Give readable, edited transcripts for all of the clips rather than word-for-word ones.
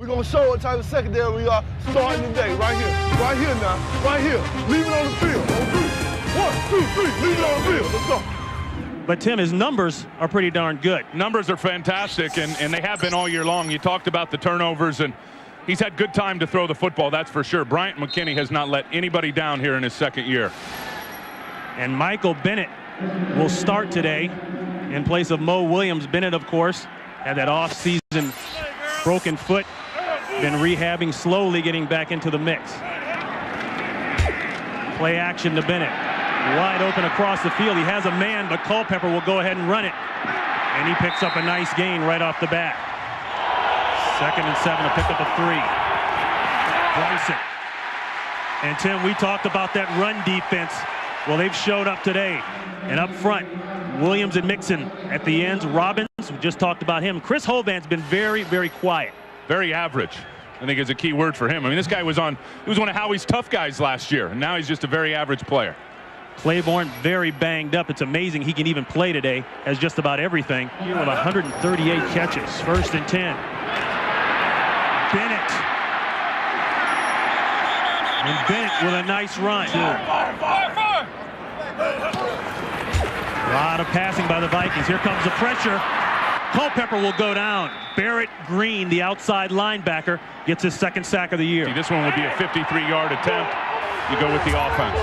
We're going to show what type of secondary we are starting today, right here. Right here now, right here. Leave it on the field. On 3. 1, 2, 3, leave it on the field. Let's go. But, Tim, his numbers are pretty darn good. Numbers are fantastic, and they have been all year long. You talked about the turnovers, and he's had good time to throw the football, that's for sure. Bryant McKinney has not let anybody down here in his second year. And Michael Bennett will start today in place of Mo Williams. Bennett, of course, had that off-season broken foot, been rehabbing slowly, getting back into the mix. Play action to Bennett. Wide open across the field. He has a man, but Culpepper will go ahead and run it. And he picks up a nice gain right off the bat. 2nd and 7 to pick up a 3. Bryson. And Tim, we talked about that run defense. Well, they've showed up today. And up front, Williams and Mixon at the ends. Robbins, we just talked about him. Chris Holband's been very, very quiet. Very average, I think, is a key word for him. I mean, this guy he was one of Howie's tough guys last year, and now he's just a very average player. Claiborne very banged up. It's amazing he can even play today, has just about everything. Here with 138 catches. 1st and 10. Bennett. And Bennett with a nice run. A lot of passing by the Vikings. Here comes the pressure. Culpepper will go down. Barrett Green, the outside linebacker, gets his 2nd sack of the year. See, this one would be a 53-yard attempt. You go with the offense.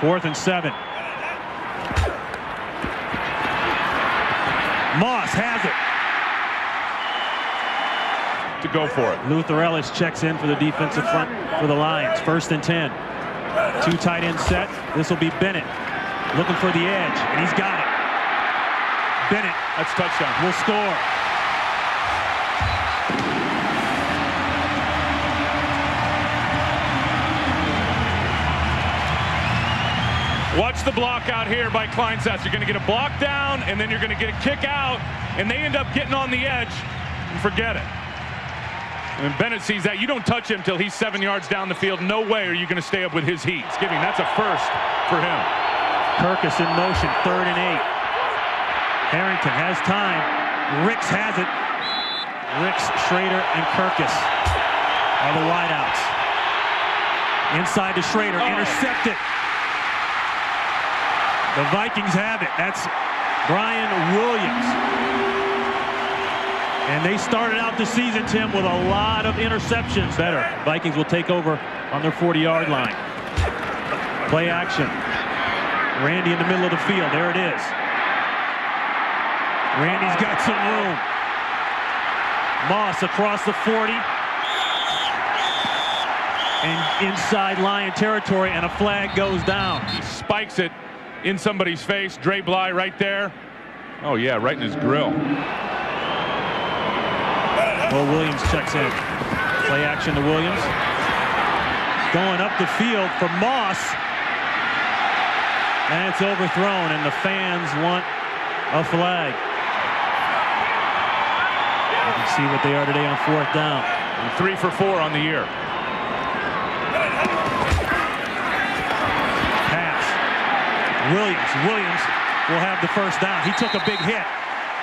4th and 7. Moss has it. To go for it. Luther Ellis checks in for the defensive front for the Lions. 1st and 10. 2 tight end set. This will be Bennett looking for the edge, and he's got it. Bennett, that's touchdown, will score. Watch the block out here by Kleinsatz. You're going to get a block down, and then you're going to get a kick out, and they end up getting on the edge. And forget it. And Bennett sees that. You don't touch him till he's 7 yards down the field. No way are you going to stay up with his heat. That's a first for him. Kirkus in motion, 3rd and 8. Harrington has time. Ricks has it. Ricks, Schrader, and Kirkus are the wideouts. Inside to Schrader, intercepted. The Vikings have it. That's Brian Williams. And they started out the season, Tim, with a lot of interceptions. Better. Vikings will take over on their 40-yard line. Play action. Randy in the middle of the field. There it is. Randy's got some room. Moss across the 40. And inside Lion territory, and a flag goes down. He spikes it in somebody's face. Dre Bly right there. Oh, yeah, right in his grill. Well, Williams checks in. Play action to Williams. Going up the field for Moss. And it's overthrown, and the fans want a flag. You can see what they are today on 4th down. And 3 for 4 on the year. Pass. Williams will have the 1st down. He took a big hit,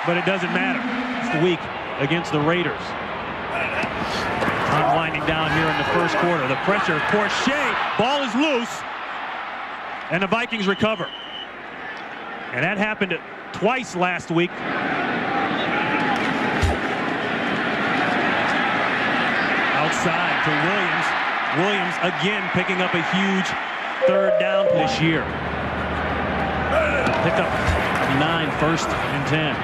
but it doesn't matter. It's weak against the Raiders. Time winding down here in the 1st quarter. The pressure, Porcher, ball is loose, and the Vikings recover. And that happened twice last week. Outside to Williams. Williams again picking up a huge 3rd down this year. Pick up 9, 1st and 10.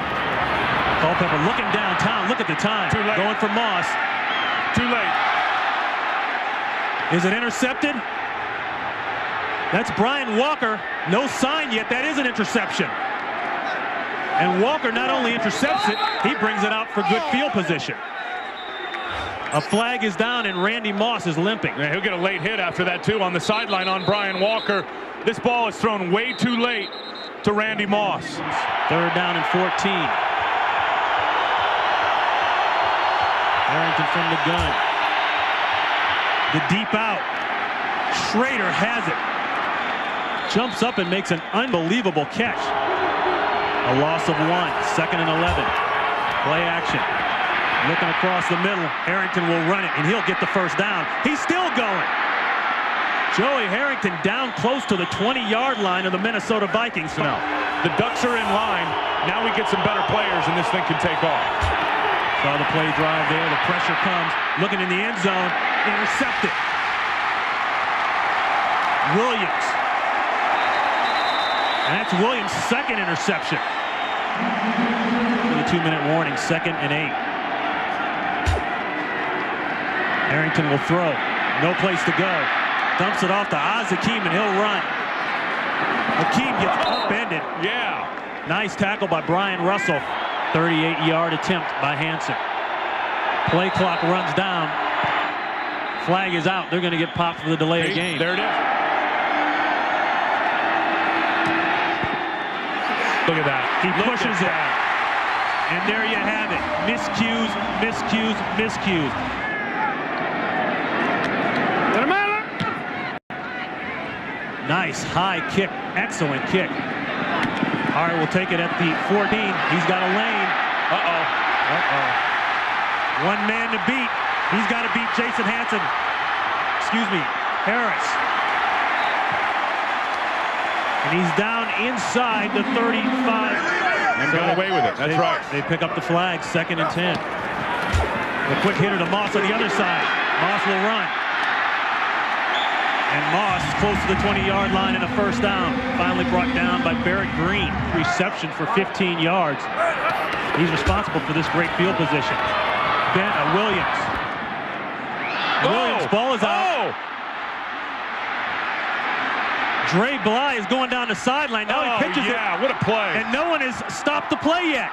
Culpepper looking downtown. Look at the time. Too late. Going for Moss. Too late. Is it intercepted? That's Brian Walker. No sign yet. That is an interception. And Walker not only intercepts it, he brings it out for good field position. A flag is down, and Randy Moss is limping. Yeah, he'll get a late hit after that, too, on the sideline on Brian Walker. This ball is thrown way too late to Randy Moss. 3rd down and 14. Harrington from the gun. The deep out. Schrader has it. Jumps up and makes an unbelievable catch. A loss of 1. 2nd and 11. Play action. Looking across the middle, Harrington will run it, and he'll get the first down. He's still going. Joey Harrington down close to the 20-yard line of the Minnesota Vikings. Now, the Ducks are in line. Now we get some better players, and this thing can take off. Saw the play drive there. The pressure comes. Looking in the end zone. Intercepted. Williams. And that's Williams' second interception. With a 2-minute warning, 2nd and 8. Harrington will throw. No place to go. Dumps it off to Hakeem, and he'll run. Hakeem gets upended. Yeah. Nice tackle by Brian Russell. 38-yard attempt by Hansen. Play clock runs down. Flag is out. They're going to get popped for the delay of game. There it is. Look at that. He pushes it. And there you have it. Miscues, miscues, miscues. Nice high kick. Excellent kick. Hart will take it at the 14. He's got a lane. Uh-oh. Uh-oh. One man to beat. He's got to beat Jason Hansen. Excuse me, Harris. And he's down inside the 35. And got away with it. That's right. They pick up the flag, 2nd and 10. The quick hitter to Moss on the other side. Moss will run. And Moss close to the 20-yard line and a first down. Finally brought down by Barrett Green. Reception for 15 yards. He's responsible for this great field position. Williams. Williams, ball is out. Dre Bly is going down the sideline. Now he pitches it. Yeah, what a play. And no one has stopped the play yet.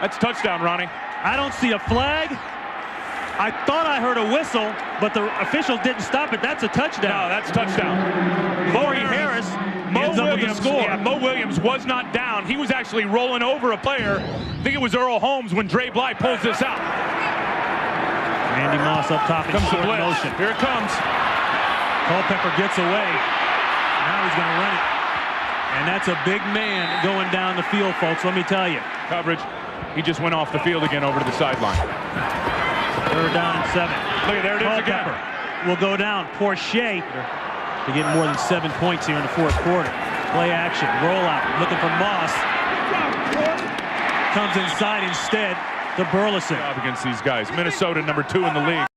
That's touchdown, Ronnie. I don't see a flag. I thought I heard a whistle, but the officials didn't stop it. That's a touchdown. No, that's touchdown. Corey Harris ends up with the score. Yeah, Mo Williams was not down. He was actually rolling over a player. I think it was Earl Holmes when Dre Bly pulls this out. Randy Moss up top in short motion. Here it comes. Culpepper gets away. Now he's going to run it. And that's a big man going down the field, folks, let me tell you. Coverage. He just went off the field again over to the sideline. 3rd down and 7. Look at there it is again. Will go down. Porche to get more than 7 points here in the 4th quarter. Play action, roll out, looking for Moss. Comes inside instead to Burleson. Job against these guys. Minnesota number 2 in the league,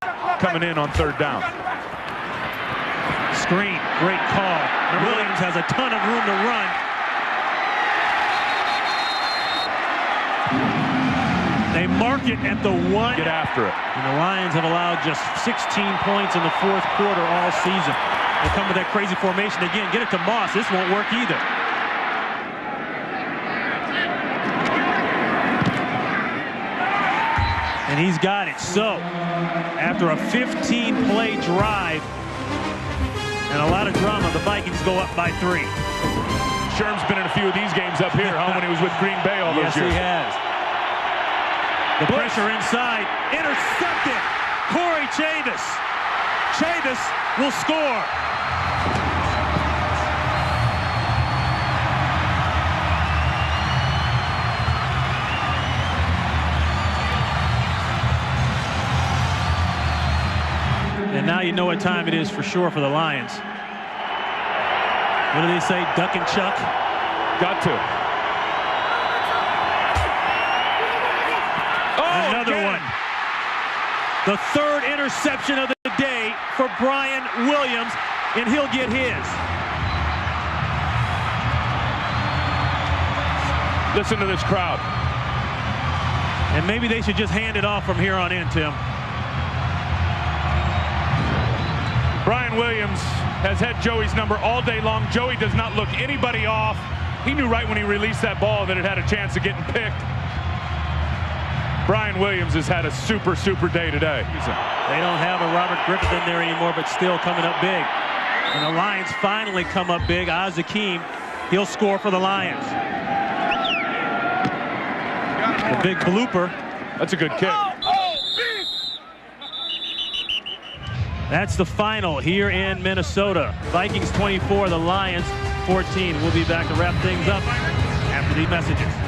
coming in on 3rd down. Screen, great call. Williams has a ton of room to run. They mark it at the 1. Get after it. And the Lions have allowed just 16 points in the 4th quarter all season. They come with that crazy formation again. Get it to Moss. This won't work either. And he's got it. So, after a 15-play drive and a lot of drama, the Vikings go up by 3. Sherm's been in a few of these games up here, when he was with Green Bay all those years. Yes, he has. The pressure inside, intercepted. Corey Chavis. Chavis will score. And now you know what time it is for sure for the Lions. What do they say? Duck and chuck? Got to. Another one. The 3rd interception of the day for Brian Williams, and he'll get his. Listen to this crowd. And maybe they should just hand it off from here on in, Tim. Brian Williams has had Joey's number all day long. Joey does not look anybody off. He knew right when he released that ball that it had a chance of getting picked. Brian Williams has had a super day today. They don't have a Robert Griffith in there anymore, but still coming up big. And the Lions finally come up big. Hakeem, he'll score for the Lions. The big blooper. That's a good kick. That's the final here in Minnesota. Vikings 24, the Lions 14. We'll be back to wrap things up after these messages.